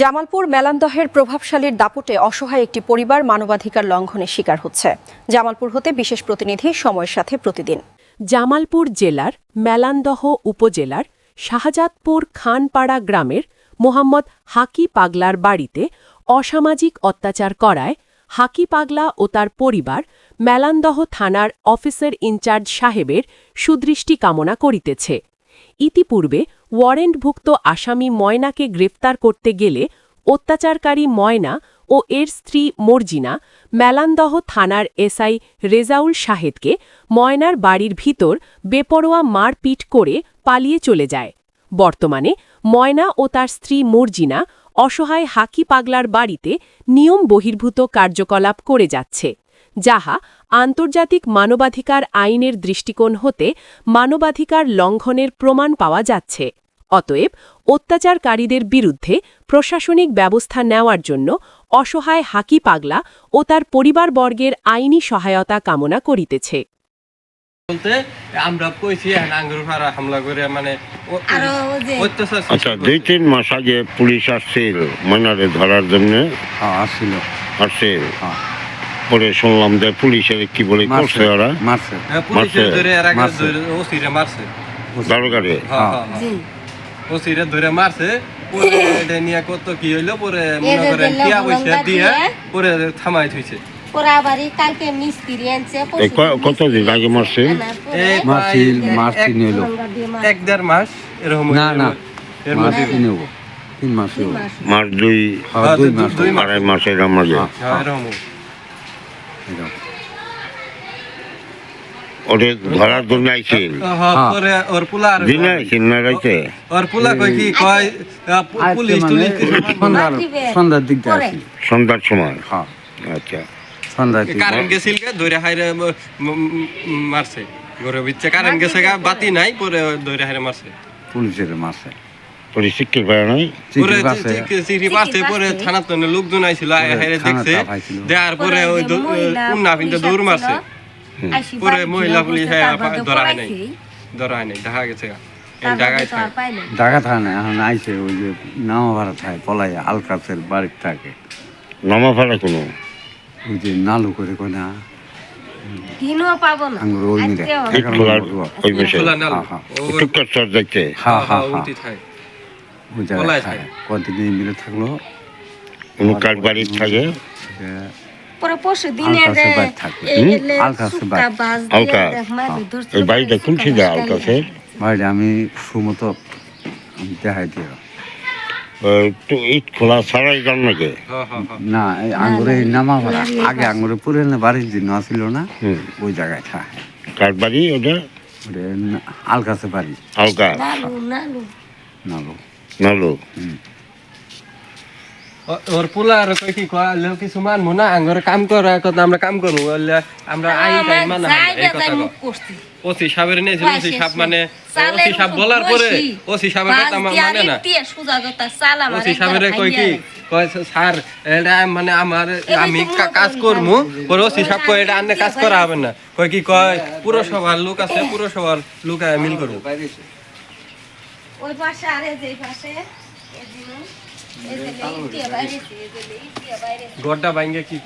জামালপুর মেলান্দহের প্রভাবশালীর দাপটে অসহায় একটি পরিবার মানবাধিকার লঙ্ঘনের শিকার হচ্ছে। জামালপুর হতে বিশেষ প্রতিনিধি সময়ের সাথে প্রতিদিন। জামালপুর জেলার মেলান্দহ উপজেলার শাহজাদপুর খানপাড়া গ্রামের মোহাম্মদ হাকি পাগলার বাড়িতে অসামাজিক অত্যাচার করায় হাকি পাগলা ও তার পরিবার মেলান্দহ থানার অফিসার ইনচার্জ সাহেবের সুদৃষ্টি কামনা করিতেছে। ইতিপূর্বে ওয়ারেন্টভুক্ত আসামি ময়নাকে গ্রেফতার করতে গেলে অত্যাচারকারী ময়না ও এর স্ত্রী মর্জিনা মেলান্দহ থানার এসআই রেজাউল শাহেদকে ময়নার বাড়ির ভিতর বেপরোয়া মারপিট করে পালিয়ে চলে যায়। বর্তমানে ময়না ও তার স্ত্রী মর্জিনা অসহায় হাকি পাগলার বাড়িতে নিয়ম বহির্ভূত কার্যকলাপ করে যাচ্ছে, যাহা আন্তর্জাতিক মানবাধিকার আইনের দৃষ্টিকোণ হতে মানবাধিকার লঙ্ঘনের প্রমাণ পাওয়া যাচ্ছে। অতএব অত্যাচারকারীদের বিরুদ্ধে প্রশাসনিক ব্যবস্থা নেওয়ার জন্য অসহায় হাকি পাগলা ও তার পরিবারবর্গের আইনি সহায়তা কামনা করিতেছে। আমরা কইছি হামলা করে মানে আচ্ছা 2-3 মাস আগে পুলিশ আসছিল ময়নারে ধরার জন্য। আসছিল পরে শুনলাম যে পুলিশের কি বলে করছে ওরা মারছে দারোগারে ওসিরে ধরে মারছে। পরে এটা নিয়ে কত কি হইলো, পরে মনে করেন টিয়া পয়সা দিয়ে পরে থামাই থইছে। কতদিন আগে মারছে? 1-1.5 মাস এরকম। মাস 2-2.5 মাসের মাঝে ওরে ধরার জন্য আইছিল। পরে ওর পোলা দিনে আইছিল না রাইতে? ওর পোলা কই কি কয় পুলিশ সন্ধ্যার দিক সন্ধ্যার সময়। আচ্ছা কারেন্ট গেছিল ধরে হাইরে মারছে। ঘরে বিচ্ছে কারেন্ট গেছে বাতি নাই, পরে ধরে হাইরে মারছে। পুলিশের মারছে। পুলিশ শিক্ষিত পায় নাই? চিঠি পাচ্ছে। পরে থানার তো লোকজন আইছিল, হাইরে দেখছে। দেওয়ার পরে ওই উন্না পিনতে দৌড় মারছে। পরে মহিলা পুলিশ ধরা হয় নাই দেখা গেছে ঢাকা থানা এখন আইছে। ওই যে নামাভাড়া থাকে পলাই আলকাসের বাড়ির থাকে। নামাভাড়া কোনো ওই যে নালু করে কয় না কতদিন মিলে থাকলো কার বাড়ির থাকে বাড়িটা খুলছি যা আলকাসের বাড়িটা আমি সুমতো দেখাই দিয়ে ইট খোলা ছাড়াই যান নাকি? না এই আঙ্গুরে নামা আগে আঙ্গুরে পুরে বাড়ির দিন আসছিল না, ওই জায়গায় থাকে। কার বাড়ি ওটা? আলকাসে বাড়ি। আলকা নালু নালু। ওর পোলা আর কই কি কয় কিছু মানবো না, আঙ্গরে কাম করা কথা আমরা কাম করবো। আমরা আইন মানা এই কথা ওসি সাহেবের নিয়েছিল। ওসি সাহেব মানে ওসি সাহেব বলার পরে ওসি সাহেবের কথা মানে না। ওসি সাহেবের কই কি কয় স্যার এটা মানে আমার আমি কাজ করবো। পরে ওসি সাহেব কয় এটা আন্নে কাজ করা হবে না। কয় কি কয় পুরসভার লোক আছে, পুরসভার লোক মিল করবো। ওই পাশে আর এই যে পাশে গড়টা ভাঙ্গে কি